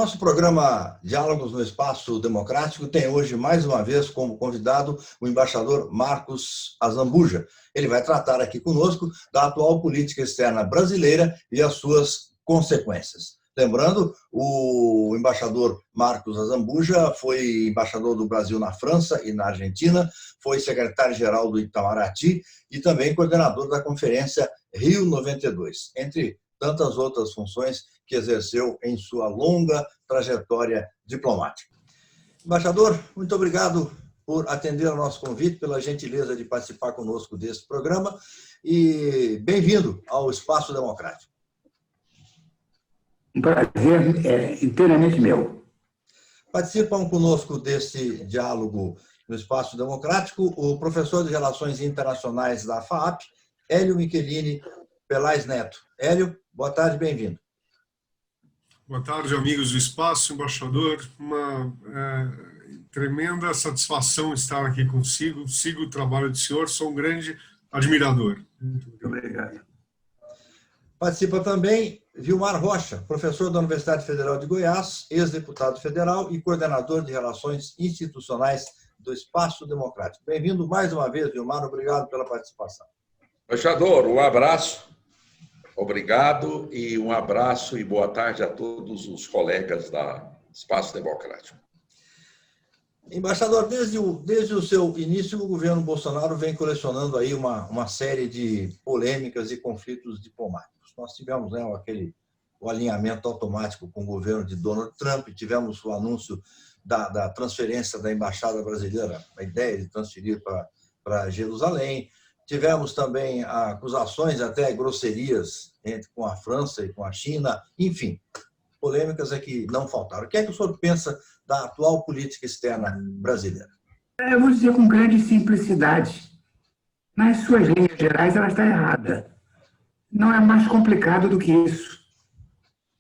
nosso programa Diálogos no Espaço Democrático tem hoje, mais uma vez, como convidado o embaixador Marcos Azambuja. Ele vai tratar aqui conosco da atual política externa brasileira e as suas consequências. Lembrando, o embaixador Marcos Azambuja foi embaixador do Brasil na França e na Argentina, foi secretário-geral do Itamaraty e também coordenador da Conferência Rio 92, entre tantas outras funções que exerceu em sua longa trajetória diplomática. Embaixador, muito obrigado por atender ao nosso convite, pela gentileza de participar conosco desse programa e bem-vindo ao Espaço Democrático. Um prazer inteiramente meu. Participam conosco desse diálogo no Espaço Democrático o professor de Relações Internacionais da FAAP, Hélio Michelini Pelais Neto. Hélio, boa tarde, bem-vindo. Boa tarde, amigos do Espaço, embaixador. Uma tremenda satisfação estar aqui consigo. Sigo o trabalho do senhor, sou um grande admirador. Muito obrigado. Participa também Vilmar Rocha, professor da Universidade Federal de Goiás, ex-deputado federal e coordenador de Relações Institucionais do Espaço Democrático. Bem-vindo mais uma vez, Vilmar. Obrigado pela participação. Embaixador, um abraço. Obrigado e um abraço e boa tarde a todos os colegas da Espaço Democrático. Embaixador, desde o seu início, o governo Bolsonaro vem colecionando aí uma série de polêmicas e conflitos diplomáticos. Nós tivemos o alinhamento automático com o governo de Donald Trump, tivemos o anúncio da transferência da embaixada brasileira, a ideia de transferir para Jerusalém. Tivemos também acusações, até grosserias com a França e com a China. Enfim, polêmicas que não faltaram. O que é que o senhor pensa da atual política externa brasileira? Eu vou dizer com grande simplicidade. Nas suas linhas gerais, ela está errada. Não é mais complicado do que isso.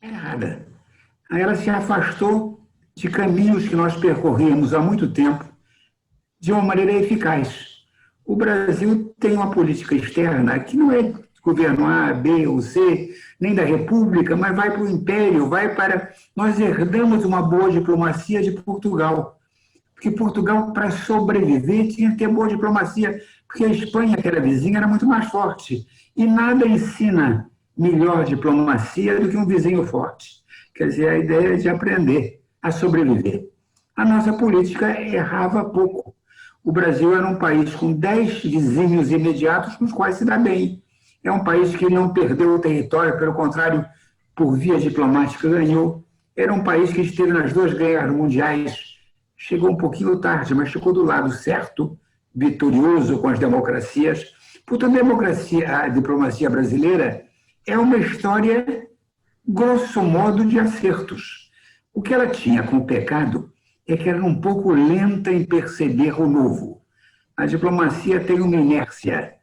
É errada. Ela se afastou de caminhos que nós percorríamos há muito tempo de uma maneira eficaz. O Brasil tem uma política externa que não é governo A, B ou C, nem da República, mas vai para o Império, vai para... Nós herdamos uma boa diplomacia de Portugal, porque Portugal, para sobreviver, tinha que ter boa diplomacia, porque a Espanha, que era vizinha, era muito mais forte. E nada ensina melhor diplomacia do que um vizinho forte. Quer dizer, a ideia é de aprender a sobreviver. A nossa política errava pouco. O Brasil era um país com 10 vizinhos imediatos com os quais se dá bem. É um país que não perdeu o território, pelo contrário, por via diplomática ganhou. Era um país que esteve nas 2 guerras mundiais, chegou um pouquinho tarde, mas chegou do lado certo, vitorioso com as democracias. Portanto, a diplomacia brasileira é uma história, grosso modo, de acertos. O que ela tinha com o pecado é que era um pouco lenta em perceber o novo. A diplomacia tem uma inércia,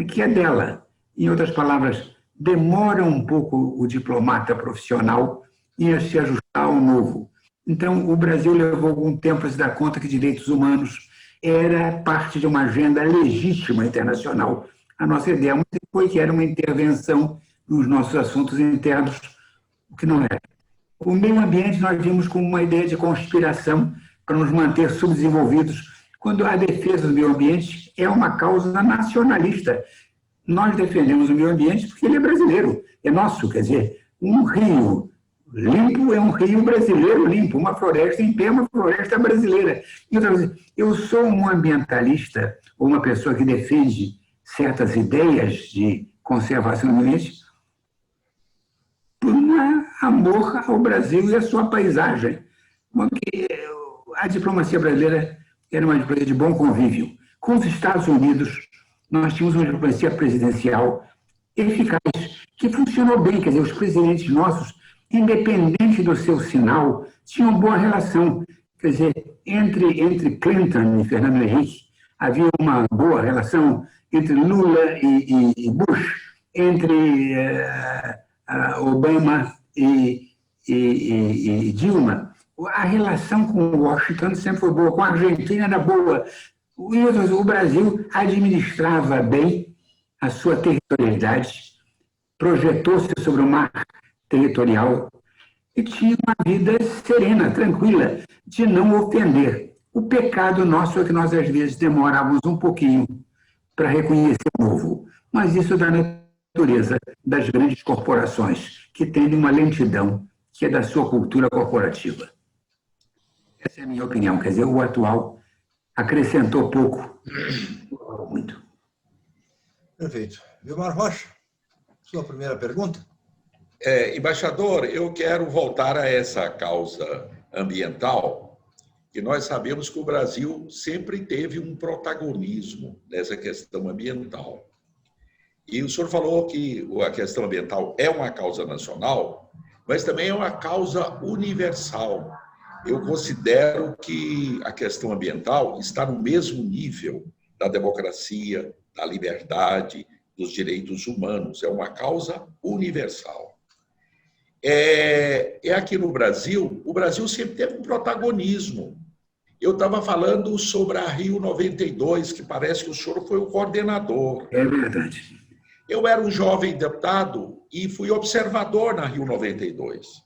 que é dela. Em outras palavras, demora um pouco o diplomata profissional em se ajustar ao novo. Então, o Brasil levou algum tempo a se dar conta que direitos humanos era parte de uma agenda legítima internacional. A nossa ideia foi que era uma intervenção nos nossos assuntos internos, o que não era. O meio ambiente nós vimos como uma ideia de conspiração para nos manter subdesenvolvidos, quando a defesa do meio ambiente é uma causa nacionalista. Nós defendemos o meio ambiente porque ele é brasileiro, é nosso, quer dizer, um rio limpo é um rio brasileiro limpo, uma floresta em pé é uma floresta brasileira. Então, eu sou um ambientalista, ou uma pessoa que defende certas ideias de conservação do meio ambiente, por um amor ao Brasil e à sua paisagem. Porque a diplomacia brasileira era uma diplomacia de bom convívio. Com os Estados Unidos, nós tínhamos uma diplomacia presidencial eficaz, que funcionou bem. Quer dizer, os presidentes nossos, independente do seu sinal, tinham boa relação. Quer dizer, entre Clinton e Fernando Henrique, havia uma boa relação entre Lula e Bush, entre Obama e Dilma. A relação com Washington sempre foi boa, com a Argentina era boa. O Brasil administrava bem a sua territorialidade, projetou-se sobre o mar territorial. e tinha uma vida serena, tranquila, de não ofender. O pecado nosso é que nós, às vezes, demorávamos um pouquinho para reconhecer o novo, mas isso é da natureza das grandes corporações, que têm uma lentidão que é da sua cultura corporativa. Essa é a minha opinião. Quer dizer, o atual acrescentou pouco, muito. Perfeito. Vilmar Rocha, sua primeira pergunta? Embaixador, eu quero voltar a essa causa ambiental, que nós sabemos que o Brasil sempre teve um protagonismo nessa questão ambiental. E o senhor falou que a questão ambiental é uma causa nacional, mas também é uma causa universal. Eu considero que a questão ambiental está no mesmo nível da democracia, da liberdade, dos direitos humanos. É uma causa universal. Aqui no Brasil, o Brasil sempre teve um protagonismo. Eu estava falando sobre a Rio 92, que parece que o senhor foi o coordenador. É verdade. Eu era um jovem deputado e fui observador na Rio 92.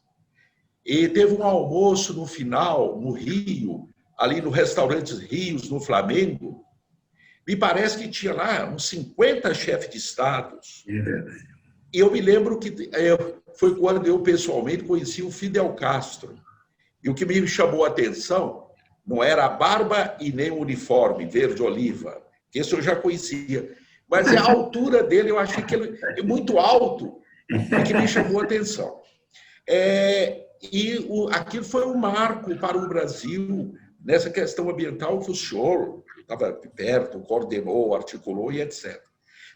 E teve um almoço no final, no Rio, ali no restaurante Rios, no Flamengo. Me parece que tinha lá uns 50 chefes de estados. É verdade. E eu me lembro que foi quando eu pessoalmente conheci o Fidel Castro. E o que me chamou a atenção não era a barba e nem o uniforme verde-oliva, que esse eu já conhecia. Mas a altura dele, eu achei que ele é muito alto, e que me chamou a atenção. Aquilo foi um marco para o Brasil nessa questão ambiental que o senhor estava perto, coordenou, articulou e etc.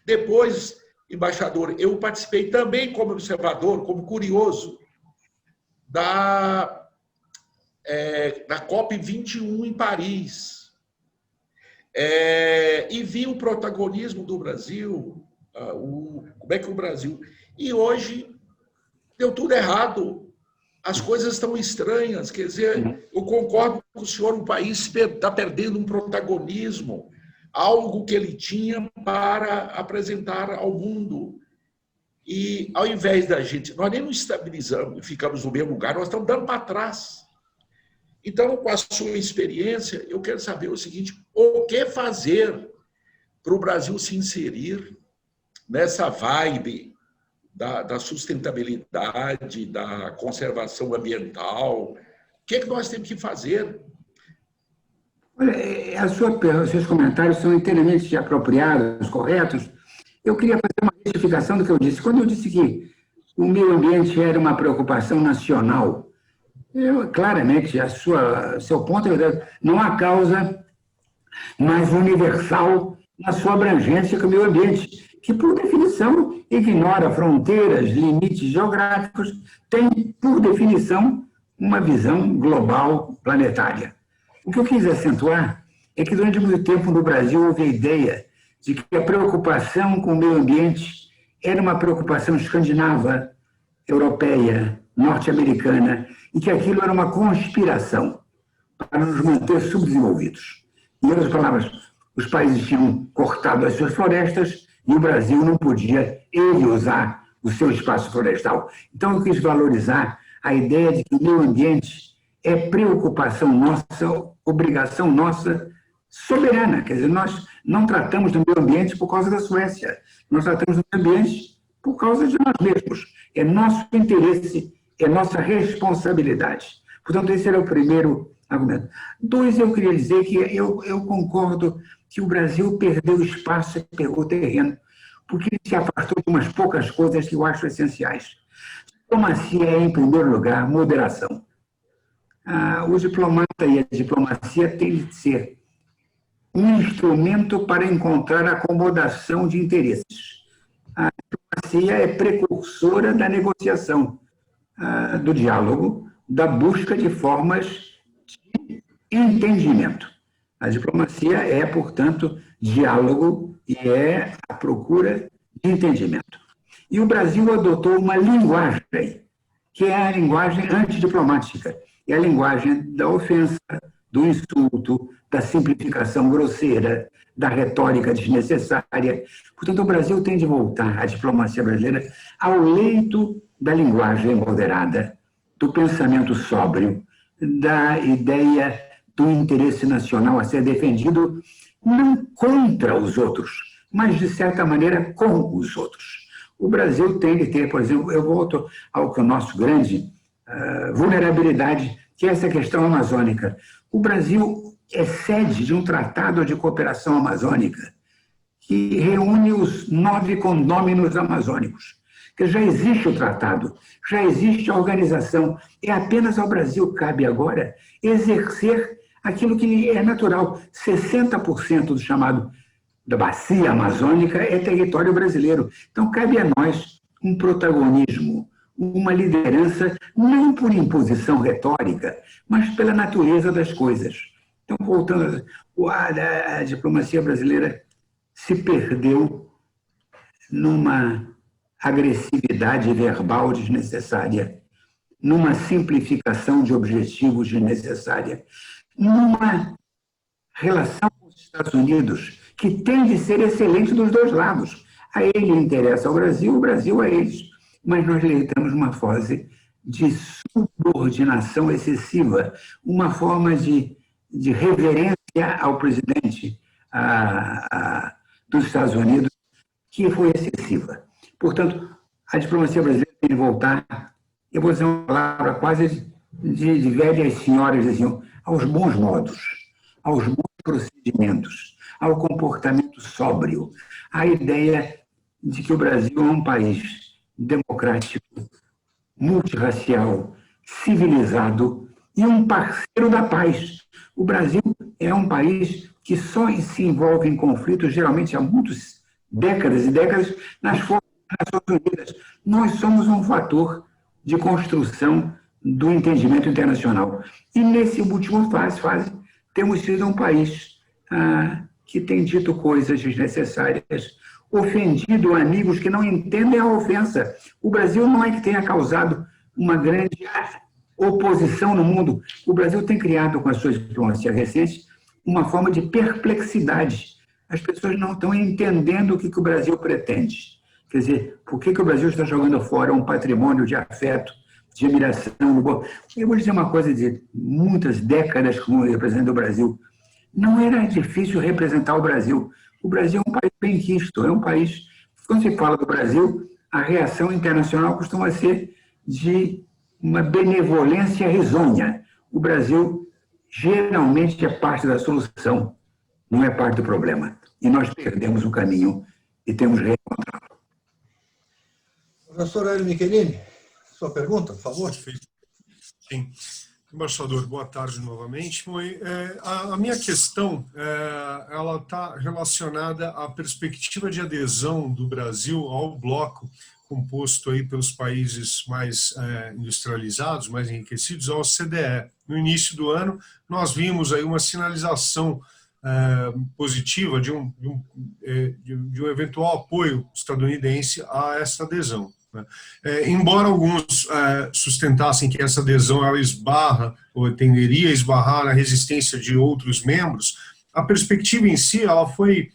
Depois, embaixador, eu participei também como observador, como curioso, da COP21 em Paris. E vi o protagonismo do Brasil, como é que o Brasil... E hoje deu tudo errado. As coisas estão estranhas. Quer dizer, eu concordo com o senhor, o país está perdendo um protagonismo, algo que ele tinha para apresentar ao mundo. E ao invés da gente... Nós nem nos estabilizamos e ficamos no mesmo lugar, nós estamos dando para trás. Então, com a sua experiência, eu quero saber o seguinte: o que fazer para o Brasil se inserir nessa vibe da sustentabilidade, da conservação ambiental? O que é que nós temos que fazer? Olha, os seus comentários são inteiramente apropriados, corretos. Eu queria fazer uma retificação do que eu disse. Quando eu disse que o meio ambiente era uma preocupação nacional, claramente, seu ponto é verdade. Não há causa mais universal na sua abrangência que o meio ambiente, que, por definição, ignora fronteiras, limites geográficos, tem, por definição, uma visão global planetária. O que eu quis acentuar é que, durante muito tempo, no Brasil, houve a ideia de que a preocupação com o meio ambiente era uma preocupação escandinava, europeia, norte-americana, e que aquilo era uma conspiração para nos manter subdesenvolvidos. Em outras palavras, os países tinham cortado as suas florestas e o Brasil não podia, ele, usar o seu espaço florestal. Então, eu quis valorizar a ideia de que o meio ambiente é preocupação nossa, obrigação nossa, soberana. Quer dizer, nós não tratamos do meio ambiente por causa da Suécia, nós tratamos do meio ambiente por causa de nós mesmos. É nosso interesse, é nossa responsabilidade. Portanto, esse era o primeiro argumento. Dois, eu queria dizer que eu concordo que o Brasil perdeu espaço e pegou terreno, porque ele se afastou de umas poucas coisas que eu acho essenciais. Diplomacia é, em primeiro lugar, moderação. O diplomata e a diplomacia têm de ser um instrumento para encontrar acomodação de interesses. A diplomacia é precursora da negociação, do diálogo, da busca de formas de entendimento. A diplomacia é, portanto, diálogo e é a procura de entendimento. E o Brasil adotou uma linguagem, que é a linguagem antidiplomática, é a linguagem da ofensa, do insulto, da simplificação grosseira, da retórica desnecessária. Portanto, o Brasil tem de voltar, a diplomacia brasileira, ao leito da linguagem moderada, do pensamento sóbrio, da ideia do interesse nacional a ser defendido não contra os outros, mas, de certa maneira, com os outros. O Brasil tem que ter, por exemplo, eu volto ao que o nosso grande vulnerabilidade, que é essa questão amazônica. O Brasil é sede de um tratado de cooperação amazônica que reúne os 9 condôminos amazônicos. Que já existe o tratado, já existe a organização, e apenas ao Brasil cabe agora exercer aquilo que é natural. 60% do chamado da bacia amazônica é território brasileiro. Então, cabe a nós um protagonismo, uma liderança, não por imposição retórica, mas pela natureza das coisas. Então, voltando, a diplomacia brasileira se perdeu numa agressividade verbal desnecessária, numa simplificação de objetivos desnecessária, numa relação com os Estados Unidos que tem de ser excelente dos dois lados. A ele interessa ao Brasil, o Brasil a eles. Mas nós estamos numa fase de subordinação excessiva, uma forma de reverência ao presidente dos Estados Unidos que foi excessiva. Portanto, a diplomacia brasileira tem de voltar, eu vou dizer uma palavra quase de velhas senhoras, diziam, aos bons modos, aos bons procedimentos, ao comportamento sóbrio, à ideia de que o Brasil é um país democrático, multirracial, civilizado e um parceiro da paz. O Brasil é um país que só se envolve em conflitos, geralmente há muitas décadas e décadas, nas Nações Unidas. Nós somos um fator de construção do entendimento internacional. E nesse último fase temos sido um país que tem dito coisas desnecessárias, ofendido amigos que não entendem a ofensa. O Brasil não é que tenha causado uma grande oposição no mundo. O Brasil tem criado, com as suas diplomacias recentes, uma forma de perplexidade. As pessoas não estão entendendo o que o Brasil pretende. Quer dizer, por que o Brasil está jogando fora um patrimônio de afeto, de admiração? Eu vou dizer uma coisa de muitas décadas como representante do Brasil. Não era difícil representar o Brasil. O Brasil é um país benquisto, é um país... Quando se fala do Brasil, a reação internacional costuma ser de uma benevolência risonha. O Brasil geralmente é parte da solução, não é parte do problema. E nós perdemos o caminho e temos que reencontrá-lo. Professor Hélio Michelini, sua pergunta, por favor. Sim. Embaixador, boa tarde novamente. A minha questão ela está relacionada à perspectiva de adesão do Brasil ao bloco composto aí pelos países mais industrializados, mais enriquecidos, ao OCDE. No início do ano, nós vimos aí uma sinalização positiva de um eventual apoio estadunidense a essa adesão. Embora alguns sustentassem que essa adesão ela esbarra, ou tenderia a esbarrar na resistência de outros membros, a perspectiva em si ela foi,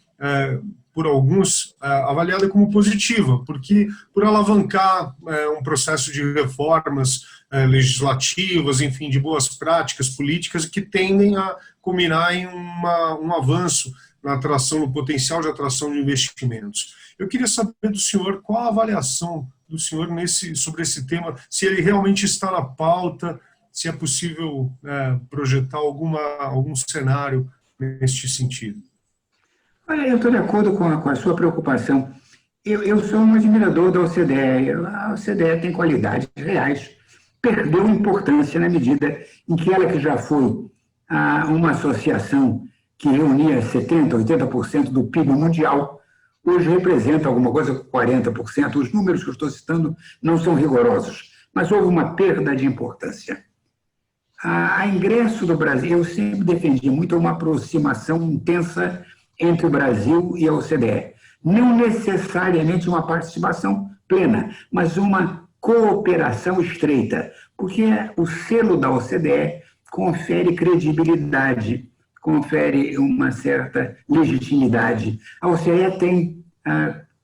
por alguns, avaliada como positiva, porque por alavancar um processo de reformas legislativas, enfim, de boas práticas políticas que tendem a culminar em um avanço na atração, no potencial de atração de investimentos. Eu queria saber do senhor qual a avaliação do senhor sobre esse tema, se ele realmente está na pauta, se é possível projetar algum cenário neste sentido. Olha, eu estou de acordo com a sua preocupação. Eu sou um admirador da OCDE. A OCDE tem qualidades reais. Perdeu importância na medida em que ela, que já foi uma associação que reunia 70%, 80% do PIB mundial, hoje representa alguma coisa com 40%. Os números que eu estou citando não são rigorosos, mas houve uma perda de importância. A ingresso do Brasil, eu sempre defendi muito uma aproximação intensa entre o Brasil e a OCDE. Não necessariamente uma participação plena, mas uma cooperação estreita, porque o selo da OCDE confere credibilidade, confere uma certa legitimidade. A OCDE tem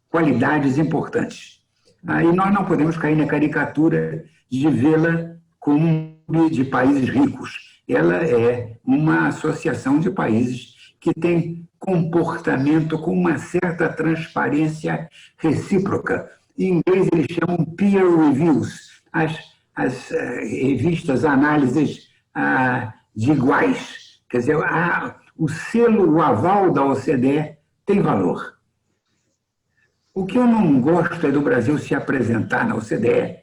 qualidades importantes. E nós não podemos cair na caricatura de vê-la como um clube de países ricos. Ela é uma associação de países que tem comportamento com uma certa transparência recíproca. Em inglês, eles chamam peer reviews, as revistas, análises de iguais. Quer dizer, o selo, o aval da OCDE tem valor. O que eu não gosto é do Brasil se apresentar na OCDE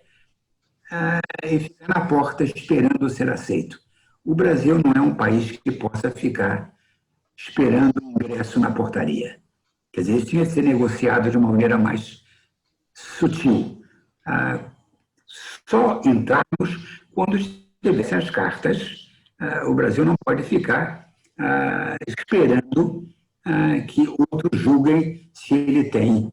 e ficar na porta esperando ser aceito. O Brasil não é um país que possa ficar esperando um ingresso na portaria. Quer dizer, isso tinha que ser negociado de uma maneira mais sutil. Só entrarmos quando estivessem as cartas. O Brasil não pode ficar esperando que outros julguem se ele tem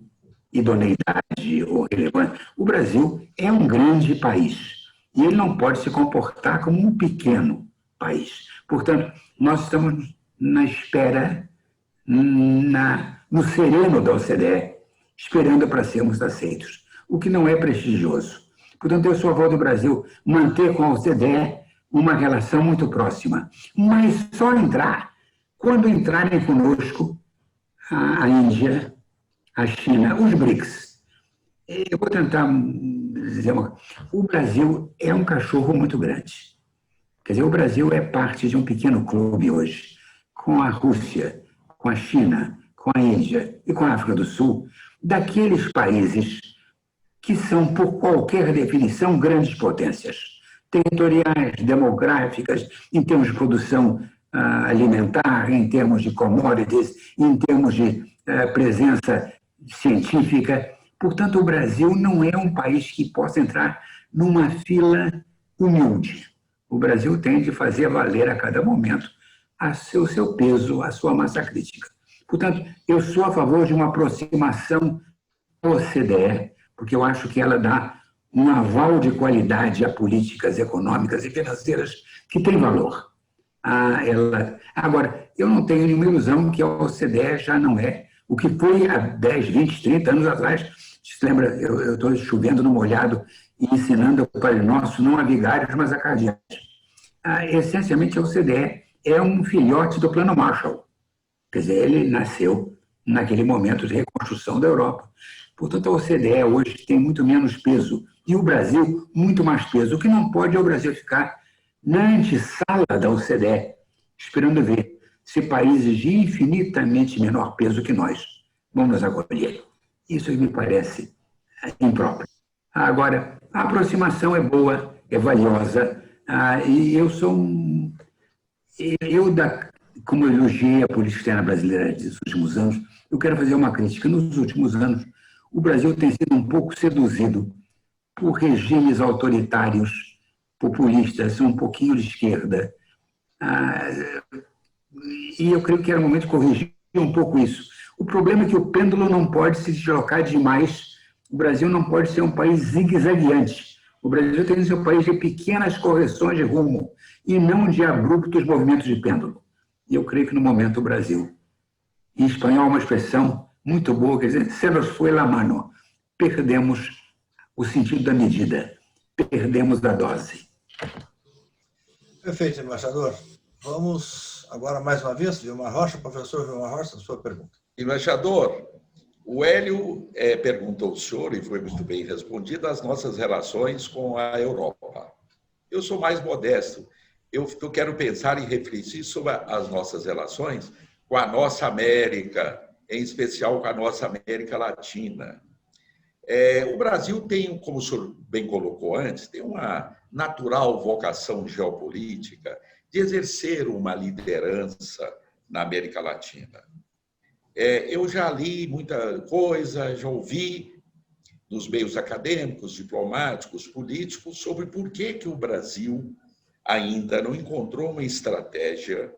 idoneidade ou relevância. O Brasil é um grande país e ele não pode se comportar como um pequeno país. Portanto, nós estamos na espera, no sereno da OCDE, esperando para sermos aceitos, o que não é prestigioso. Portanto, eu sou a favor do Brasil manter com a OCDE uma relação muito próxima, mas só entrar quando entrarem conosco a Índia, a China, os BRICS. Eu vou tentar dizer uma coisa. O Brasil é um cachorro muito grande. Quer dizer, o Brasil é parte de um pequeno clube hoje, com a Rússia, com a China, com a Índia e com a África do Sul, daqueles países que são, por qualquer definição, grandes potências, territoriais, demográficas, em termos de produção alimentar, em termos de commodities, em termos de presença científica. Portanto, o Brasil não é um país que possa entrar numa fila humilde. O Brasil tem de fazer valer a cada momento o seu peso, a sua massa crítica. Portanto, eu sou a favor de uma aproximação à OCDE, porque eu acho que ela dá um aval de qualidade a políticas econômicas e financeiras que tem valor. Agora, eu não tenho nenhuma ilusão que a OCDE já não é o que foi há 10, 20, 30 anos atrás. Se lembra, eu estou chovendo no molhado e ensinando o Pai Nosso não a vigários, mas a cardeais. Essencialmente, a OCDE é um filhote do Plano Marshall. Quer dizer, ele nasceu naquele momento de reconstrução da Europa. Portanto, a OCDE hoje tem muito menos peso e o Brasil muito mais peso. O que não pode é o Brasil ficar na antessala da OCDE, esperando ver se países de infinitamente menor peso que nós vão nos acolher. Isso me parece impróprio. Agora, a aproximação é boa, é valiosa, e eu sou como eu elogiei a política externa brasileira nos últimos anos, eu quero fazer uma crítica. Nos últimos anos, o Brasil tem sido um pouco seduzido por regimes autoritários, populistas, um pouquinho de esquerda. E eu creio que era o momento de corrigir um pouco isso. O problema é que o pêndulo não pode se deslocar demais. O Brasil não pode ser um país zigue-zagueante. O Brasil tem que ser um país de pequenas correções de rumo e não de abruptos movimentos de pêndulo. E eu creio que, no momento, o Brasil, em espanhol, uma expressão muito boa, quer dizer, se nos foi la mano, perdemos o sentido da medida, perdemos a dose. Perfeito, embaixador. Vamos agora, mais uma vez, Vilmar Rocha, professor Vilmar Rocha, a sua pergunta. Embaixador, o Hélio perguntou ao senhor, e foi muito bem respondido, as nossas relações com a Europa. Eu sou mais modesto. Eu quero pensar e refletir sobre as nossas relações com a nossa América, em especial com a nossa América Latina. O Brasil tem, como o senhor bem colocou antes, tem uma natural vocação geopolítica de exercer uma liderança na América Latina. Eu já li muita coisa, já ouvi nos meios acadêmicos, diplomáticos, políticos, sobre por que o Brasil ainda não encontrou uma estratégia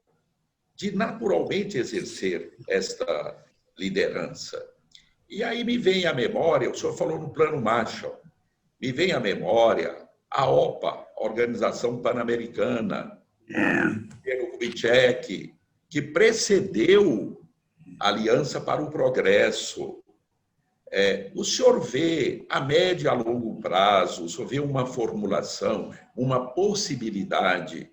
de naturalmente exercer esta liderança. E aí me vem à memória, o senhor falou no Plano Marshall, me vem à memória a OPA, Organização Pan-Americana, Pedro Kubitschek, que precedeu a Aliança para o Progresso. O senhor vê a médio e a longo prazo, o senhor vê uma formulação, uma possibilidade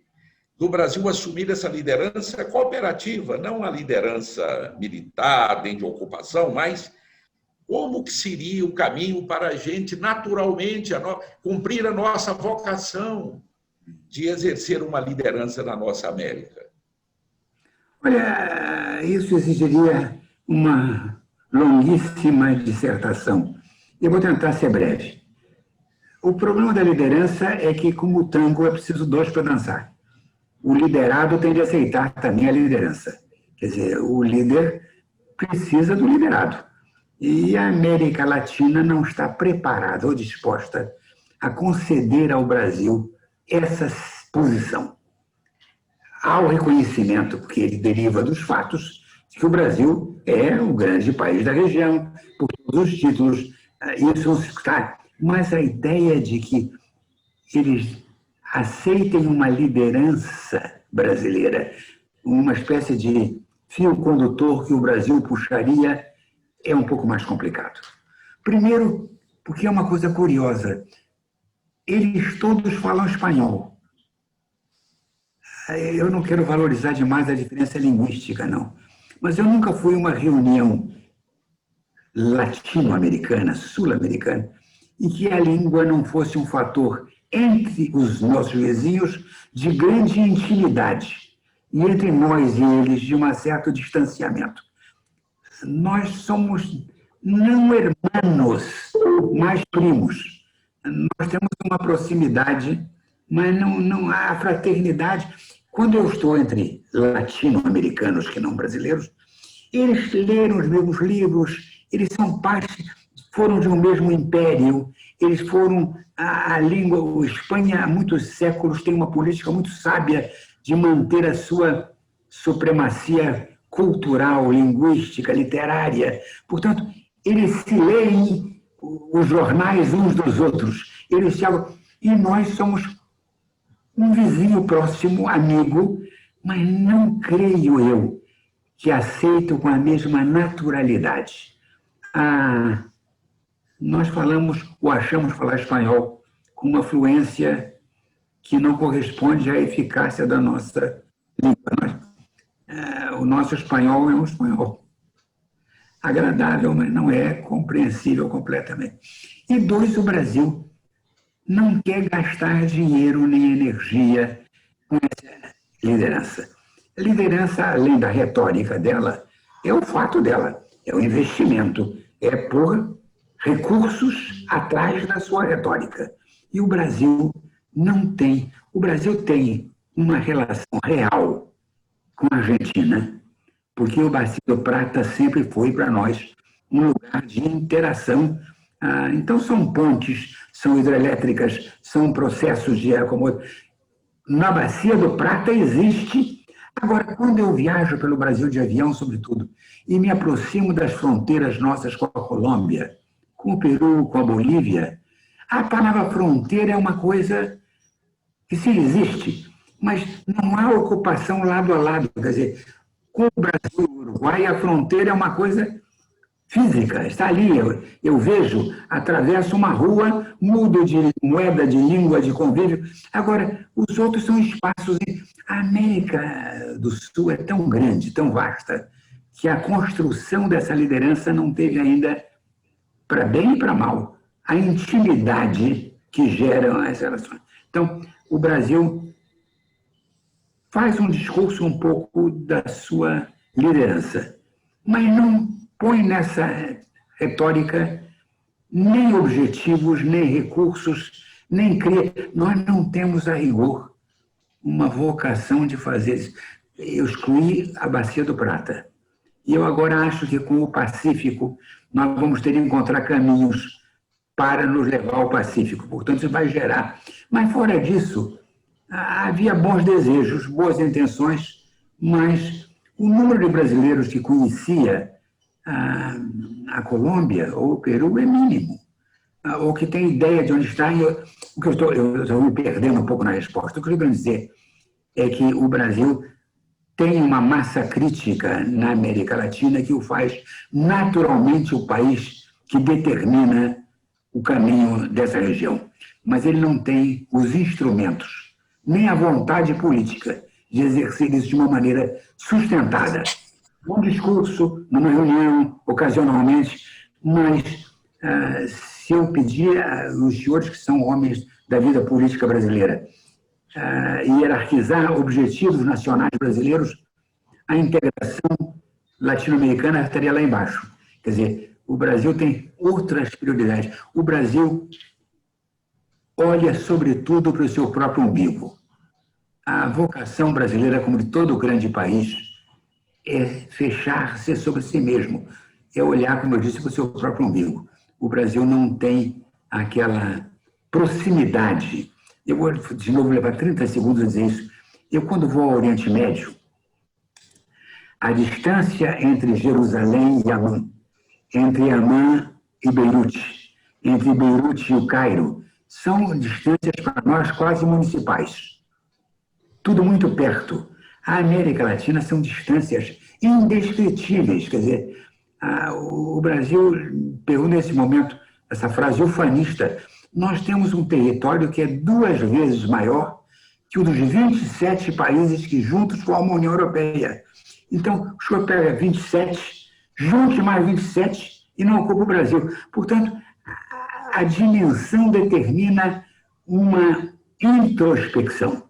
do Brasil assumir essa liderança cooperativa, não a liderança militar, nem de ocupação, mas como que seria o caminho para a gente, naturalmente, cumprir a nossa vocação de exercer uma liderança na nossa América? Olha, isso exigiria uma longuíssima dissertação. Eu vou tentar ser breve. O problema da liderança é que, como o tango, é preciso dois para dançar. O liderado tem de aceitar também a liderança. Quer dizer, o líder precisa do liderado. E a América Latina não está preparada ou disposta a conceder ao Brasil essa posição. Há o reconhecimento, porque ele deriva dos fatos, de que o Brasil é o grande país da região, por todos os títulos, isso não se está. Mas a ideia de que eles aceitem uma liderança brasileira, uma espécie de fio condutor que o Brasil puxaria, é um pouco mais complicado. Primeiro, porque é uma coisa curiosa, eles todos falam espanhol. Eu não quero valorizar demais a diferença linguística, não. Mas eu nunca fui a uma reunião latino-americana, sul-americana, em que a língua não fosse um fator entre os nossos vizinhos de grande intimidade e entre nós e eles de um certo distanciamento. Nós somos não hermanos, mas primos. Nós temos uma proximidade, mas não há fraternidade. Quando eu estou entre latino-americanos que não brasileiros, eles leram os mesmos livros, eles são parte, foram de um mesmo império, eles foram a língua. A Espanha, há muitos séculos, tem uma política muito sábia de manter a sua supremacia cultural, linguística, literária. Portanto, eles se leem os jornais uns dos outros. Eles se... E nós somos um vizinho próximo, amigo, mas não creio eu que aceito com a mesma naturalidade. Nós falamos ou achamos falar espanhol com uma fluência que não corresponde à eficácia da nossa língua. O nosso espanhol é um espanhol agradável, mas não é compreensível completamente. E dois, o Brasil não quer gastar dinheiro nem energia com essa liderança. A liderança, além da retórica dela, é o fato dela, é o investimento, é pôr recursos atrás da sua retórica. E o Brasil não tem. O Brasil tem uma relação real com a Argentina, porque o Bacia do Prata sempre foi para nós um lugar de interação. Então, são pontes, são hidrelétricas, são processos de acomodação. Na Bacia do Prata existe. Agora, quando eu viajo pelo Brasil de avião, sobretudo, e me aproximo das fronteiras nossas com a Colômbia, com o Peru, com a Bolívia, a palavra fronteira é uma coisa que sim existe, mas não há ocupação lado a lado. Quer dizer, com o Brasil e o Uruguai, a fronteira é uma coisa física, está ali. Eu vejo, atravesso uma rua, mudo de moeda, de língua, de convívio. Agora, os outros são espaços. A América do Sul é tão grande, tão vasta, que a construção dessa liderança não teve ainda, para bem e para mal, a intimidade que geram as relações. Então, o Brasil faz um discurso um pouco da sua liderança, mas não põe nessa retórica nem objetivos, nem recursos, nem cria. Nós não temos, a rigor, uma vocação de fazer isso. Eu excluí a Bacia do Prata. E eu agora acho que com o Pacífico nós vamos ter que encontrar caminhos para nos levar ao Pacífico. Portanto, isso vai gerar. Mas, fora disso, havia bons desejos, boas intenções, mas o número de brasileiros que conhecia a Colômbia ou o Peru é mínimo, ou que tem ideia de onde está. Eu estou me perdendo um pouco na resposta. O que eu quero dizer é que o Brasil tem uma massa crítica na América Latina que o faz naturalmente o país que determina o caminho dessa região. Mas ele não tem os instrumentos, nem a vontade política de exercer isso de uma maneira sustentada. Num discurso, numa reunião, ocasionalmente, mas se eu pedir aos senhores que são homens da vida política brasileira hierarquizar objetivos nacionais brasileiros, a integração latino-americana estaria lá embaixo. Quer dizer, o Brasil tem outras prioridades. O Brasil olha, sobretudo, para o seu próprio umbigo. A vocação brasileira, como de todo grande país, é fechar-se sobre si mesmo, é olhar, como eu disse, para o seu próprio umbigo. O Brasil não tem aquela proximidade. Eu vou, de novo, levar 30 segundos a dizer isso. Eu, quando vou ao Oriente Médio, a distância entre Jerusalém e Amman, entre Amman e Beirute, entre Beirute e o Cairo, são distâncias para nós quase municipais. Tudo muito perto. A América Latina são distâncias indescritíveis. Quer dizer, o Brasil pegou nesse momento essa frase ufanista. Nós temos um território que é 2 vezes maior que o dos 27 países que juntos formam a União Europeia. Então, o senhor pega 27, junte mais 27 e não ocupa o Brasil. Portanto, a dimensão determina uma introspecção.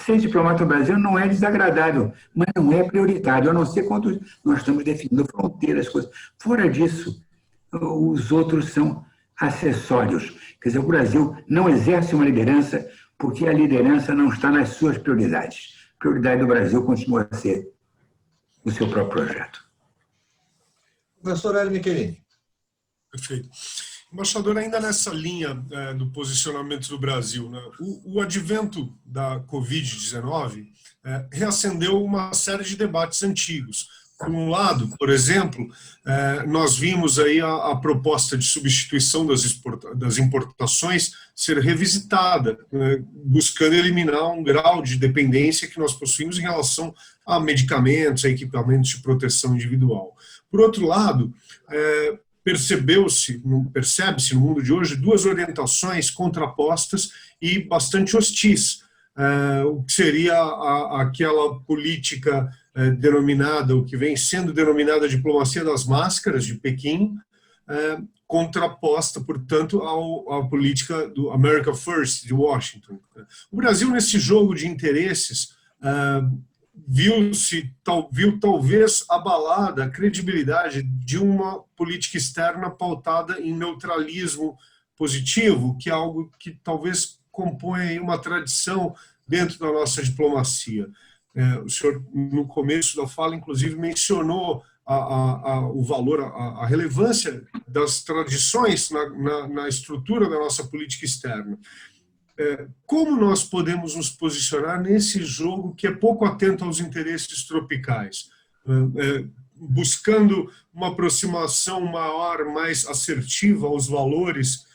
Ser diplomata no Brasil não é desagradável, mas não é prioritário, a não ser quando nós estamos definindo fronteiras, coisas. Fora disso, os outros são acessórios. Quer dizer, o Brasil não exerce uma liderança porque a liderança não está nas suas prioridades. A prioridade do Brasil continua a ser o seu próprio projeto. Professor Hélio Michelini. Perfeito. Embaixador, ainda nessa linha do posicionamento do Brasil, né, o advento da Covid-19 reacendeu uma série de debates antigos. Por um lado, por exemplo, nós vimos aí a proposta de substituição das importações ser revisitada, né, buscando eliminar um grau de dependência que nós possuímos em relação a medicamentos, a equipamentos de proteção individual. Por outro lado, percebe-se no mundo de hoje 2 orientações contrapostas e bastante hostis. O que seria aquela política denominada, o que vem sendo denominada diplomacia das máscaras de Pequim, contraposta, portanto, à política do America First de Washington. O Brasil, nesse jogo de interesses, viu talvez abalada a credibilidade de uma política externa pautada em neutralismo positivo, que é algo que talvez compõe uma tradição dentro da nossa diplomacia. O senhor, no começo da fala, inclusive, mencionou o valor, a relevância das tradições na estrutura da nossa política externa. Como nós podemos nos posicionar nesse jogo que é pouco atento aos interesses tropicais, buscando uma aproximação maior, mais assertiva aos valores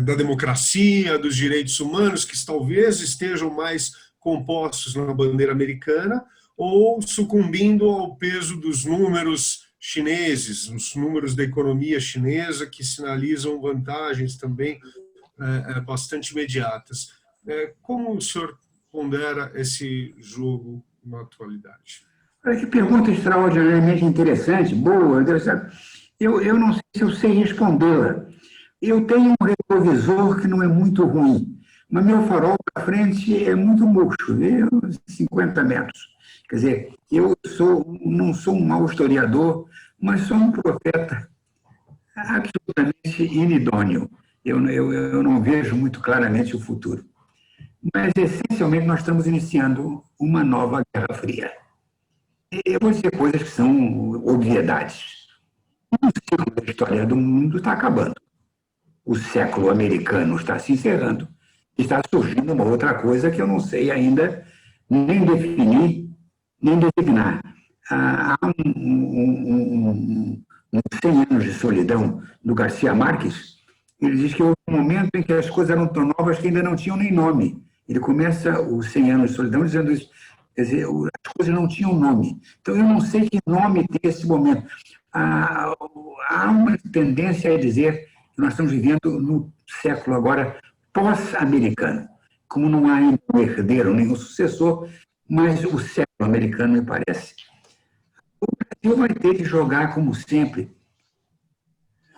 da democracia, dos direitos humanos, que talvez estejam mais compostos na bandeira americana, ou sucumbindo ao peso dos números chineses, os números da economia chinesa, que sinalizam vantagens também bastante imediatas. Como o senhor pondera esse jogo na atualidade? Olha, que pergunta extraordinariamente interessante, boa, interessante. Eu não sei se eu sei respondê-la. Eu tenho um retrovisor que não é muito ruim, mas meu farol para frente é muito murcho, viu? 50 metros. Quer dizer, eu não sou um mau historiador, mas sou um profeta absolutamente inidôneo. Eu não vejo muito claramente o futuro. Mas, essencialmente, nós estamos iniciando uma nova Guerra Fria. Eu vou dizer coisas que são obviedades. Um ciclo da história do mundo está acabando. O século americano está se encerrando. Está surgindo uma outra coisa que eu não sei ainda nem definir, nem designar. Há uns 100 anos de solidão do Garcia Marques. Ele diz que houve um momento em que as coisas eram tão novas que ainda não tinham nem nome. Ele começa os 100 anos de solidão dizendo isso. Quer dizer, as coisas não tinham nome. Então, eu não sei que nome tem esse momento. Há uma tendência a dizer que nós estamos vivendo no século agora pós-americano. Como não há ainda um herdeiro, nem um sucessor, mas o século americano, me parece. O Brasil vai ter que jogar, como sempre,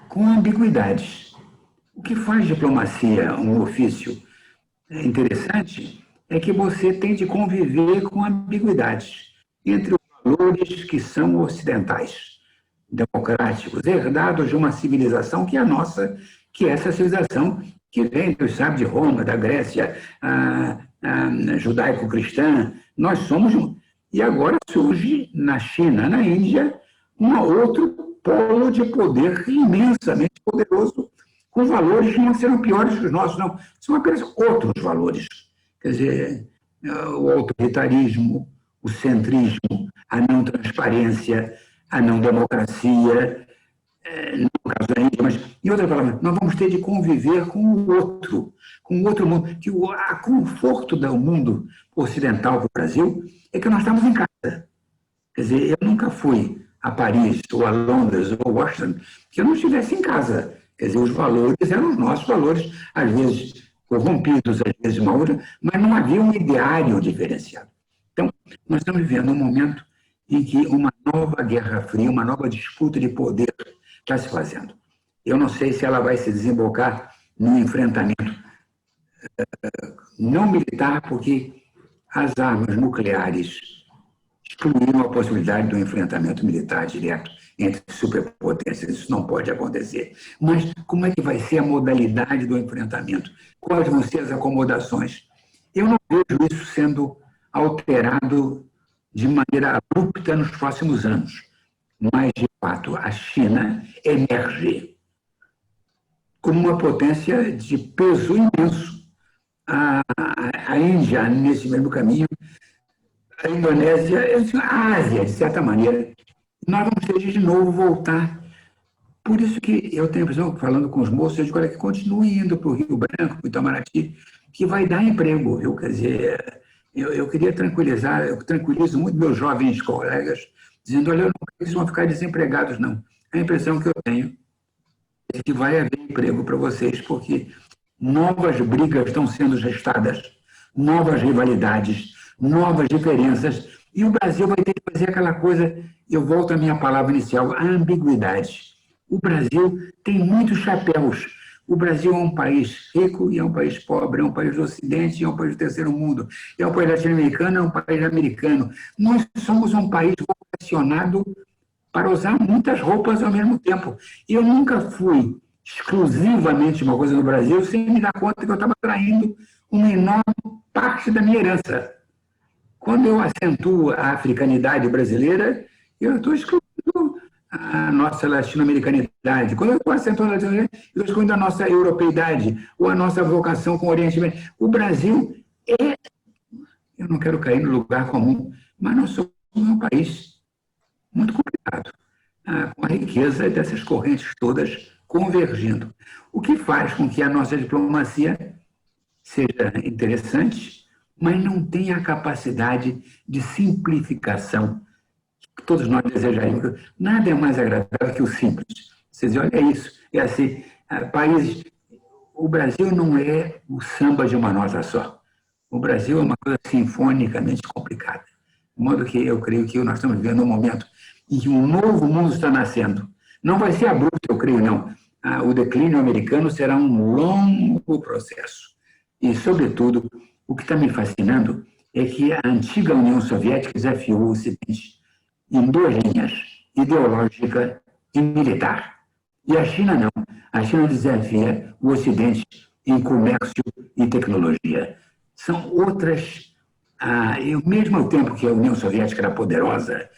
com ambiguidades. O que faz diplomacia um ofício interessante é que você tem de conviver com ambiguidades entre os valores que são ocidentais, democráticos, herdados de uma civilização que é a nossa, que é essa civilização que vem, Deus sabe, de Roma, da Grécia, judaico-cristã. Nós somos... E agora surge na China, na Índia, um outro polo de poder imensamente poderoso, com valores que não serão piores que os nossos, não. São apenas outros valores. Quer dizer, o autoritarismo, o centrismo, a não transparência, a não democracia, no caso da Índia, mas, em outra palavra, nós vamos ter de conviver com o outro mundo, que o conforto do mundo ocidental para o Brasil é que nós estamos em casa. Quer dizer, eu nunca fui a Paris, ou a Londres, ou a Washington, que eu não estivesse em casa. Quer dizer, os valores eram os nossos valores, às vezes corrompidos, às vezes mal, mas não havia um ideário diferenciado. Então, nós estamos vivendo um momento em que uma nova guerra fria, uma nova disputa de poder está se fazendo. Eu não sei se ela vai se desembocar num enfrentamento não militar, porque as armas nucleares excluíram a possibilidade do enfrentamento militar direto entre superpotências. Isso não pode acontecer. Mas como é que vai ser a modalidade do enfrentamento? Quais vão ser as acomodações? Eu não vejo isso sendo alterado de maneira abrupta nos próximos anos. Mas, de fato, a China emerge como uma potência de peso imenso. A Índia, nesse mesmo caminho, a Indonésia, a Ásia, de certa maneira. Nós vamos ter de novo voltar. Por isso que eu tenho a impressão, falando com os moços, eu digo, olha, que continue indo para o Rio Branco, para o Itamaraty, que vai dar emprego, viu? Quer dizer, eu queria tranquilizar, eu tranquilizo muito meus jovens colegas, dizendo, olha, eu não creio que eles vão ficar desempregados, não. A impressão que eu tenho é que vai haver emprego para vocês, porque novas brigas estão sendo gestadas, novas rivalidades, novas diferenças, e o Brasil vai ter que fazer aquela coisa, eu volto à minha palavra inicial, a ambiguidade. O Brasil tem muitos chapéus. O Brasil é um país rico e é um país pobre, é um país do Ocidente e é um país do terceiro mundo, é um país latino-americano, é um país americano. Nós somos um país vocacionado para usar muitas roupas ao mesmo tempo. Eu nunca fui exclusivamente uma coisa no Brasil sem me dar conta que eu estava traindo uma enorme parte da minha herança. Quando eu acentuo a africanidade brasileira, eu estou excluindo a nossa latino-americanidade. Quando eu estou acentuando a latino-americanidade, eu estou excluindo a nossa europeidade ou a nossa vocação com o Oriente Médio. O Brasil é... Eu não quero cair no lugar comum, mas nós somos um país muito complicado, com a riqueza dessas correntes todas convergindo. O que faz com que a nossa diplomacia seja interessante, mas não tenha a capacidade de simplificação que todos nós desejaríamos. Nada é mais agradável que o simples. Vocês dizem, olha isso, é assim, países... O Brasil não é o samba de uma nota só. O Brasil é uma coisa sinfonicamente complicada. De modo que eu creio que nós estamos vivendo um momento em que um novo mundo está nascendo. Não vai ser abrupto, eu creio, não. O declínio americano será um longo processo. E, sobretudo, o que está me fascinando é que a antiga União Soviética desafiou o Ocidente em duas linhas, ideológica e militar. E a China não. A China desafia o Ocidente em comércio e tecnologia. São outras... ao mesmo tempo que a União Soviética era poderosa,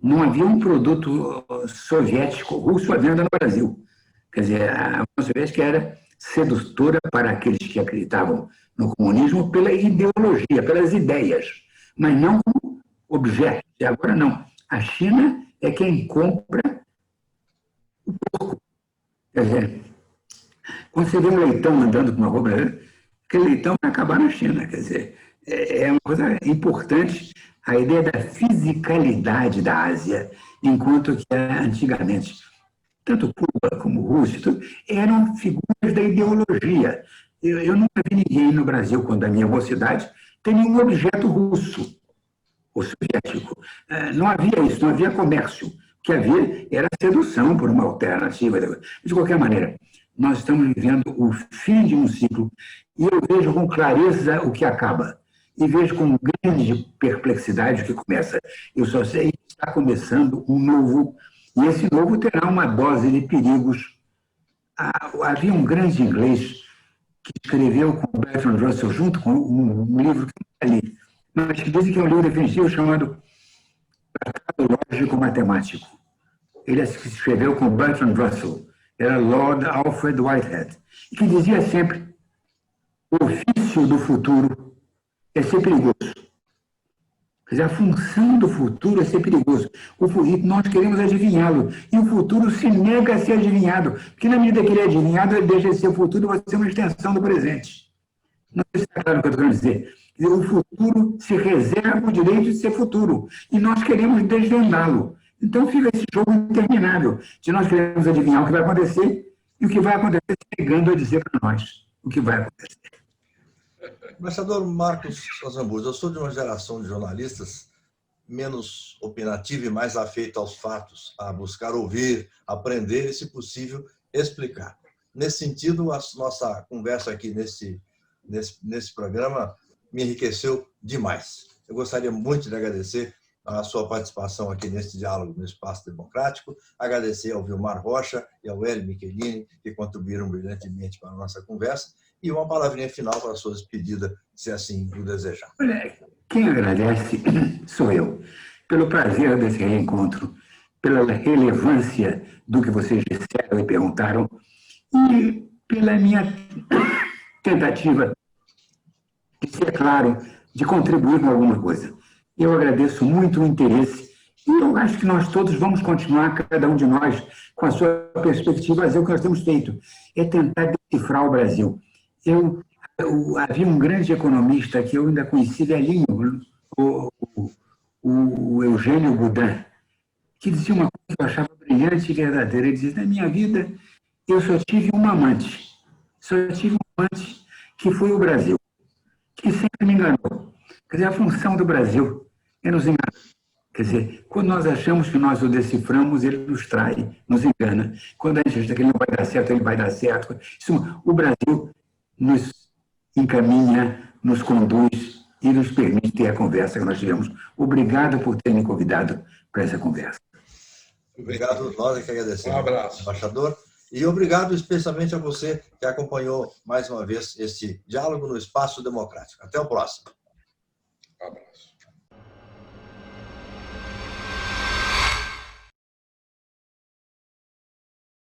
não havia um produto soviético, russo à venda no Brasil. Quer dizer, a União Soviética era sedutora para aqueles que acreditavam no comunismo pela ideologia, pelas ideias, mas não como objeto. E agora não. A China é quem compra o porco. Quer dizer, quando você vê um leitão andando com uma roupa, aquele leitão vai acabar na China. Quer dizer, É uma coisa importante a ideia da fisicalidade da Ásia, enquanto que antigamente, tanto Cuba como Rússia, eram figuras da ideologia. Eu nunca vi ninguém no Brasil, quando da minha mocidade, ter nenhum objeto russo ou soviético. Não havia isso, não havia comércio. O que havia era sedução por uma alternativa. De qualquer maneira, nós estamos vivendo o fim de um ciclo e eu vejo com clareza o que acaba. E vejo com grande perplexidade o que começa. Eu só sei que está começando um novo, e esse novo terá uma dose de perigos. Havia um grande inglês que escreveu com o Bertrand Russell, junto com um livro que eu li, mas que dizem que é um livro definitivo chamado Tratado Lógico Matemático. Ele escreveu com Bertrand Russell, era Lord Alfred Whitehead, e que dizia sempre: o ofício do futuro é ser perigoso. Quer dizer, a função do futuro é ser perigoso. E nós queremos adivinhá-lo. E o futuro se nega a ser adivinhado. Porque na medida que ele é adivinhado, ele deixa de ser o futuro e vai ser uma extensão do presente. Não sei se está claro o que eu estou querendo dizer. Quer dizer, o futuro se reserva o direito de ser futuro. E nós queremos desvendá-lo. Então fica esse jogo interminável. Se nós queremos adivinhar o que vai acontecer, e o que vai acontecer chegando a dizer para nós o que vai acontecer. Embaixador Marcos Azambuja, eu sou de uma geração de jornalistas menos opinativa e mais afeita aos fatos, a buscar ouvir, aprender e, se possível, explicar. Nesse sentido, a nossa conversa aqui nesse programa me enriqueceu demais. Eu gostaria muito de agradecer a sua participação aqui nesse diálogo no Espaço Democrático, agradecer ao Vilmar Rocha e ao Hélio Michelini, que contribuíram brilhantemente para a nossa conversa, e uma palavrinha final para a sua despedida, se assim o desejar. Olha, quem agradece sou eu, pelo prazer desse reencontro, pela relevância do que vocês disseram e perguntaram, e pela minha tentativa de ser claro, de contribuir com alguma coisa. Eu agradeço muito o interesse e eu acho que nós todos vamos continuar, cada um de nós, com a sua perspectiva, fazer o que nós temos feito, é tentar decifrar o Brasil. Havia um grande economista que eu ainda conheci velhinho, o Eugênio Boudin, que dizia uma coisa que eu achava brilhante e verdadeira. Ele dizia: na minha vida, eu só tive um amante que foi o Brasil, que sempre me enganou. Quer dizer, a função do Brasil é nos enganar. Quer dizer, quando nós achamos que nós o deciframos, ele nos trai, nos engana. Quando a gente acha que ele não vai dar certo, ele vai dar certo. O Brasil nos encaminha, nos conduz e nos permite ter a conversa que nós tivemos. Obrigado por ter me convidado para essa conversa. Obrigado, nós é que agradecemos. Um abraço. Embaixador. E obrigado especialmente a você que acompanhou mais uma vez este diálogo no Espaço Democrático. Até o próximo. Um abraço.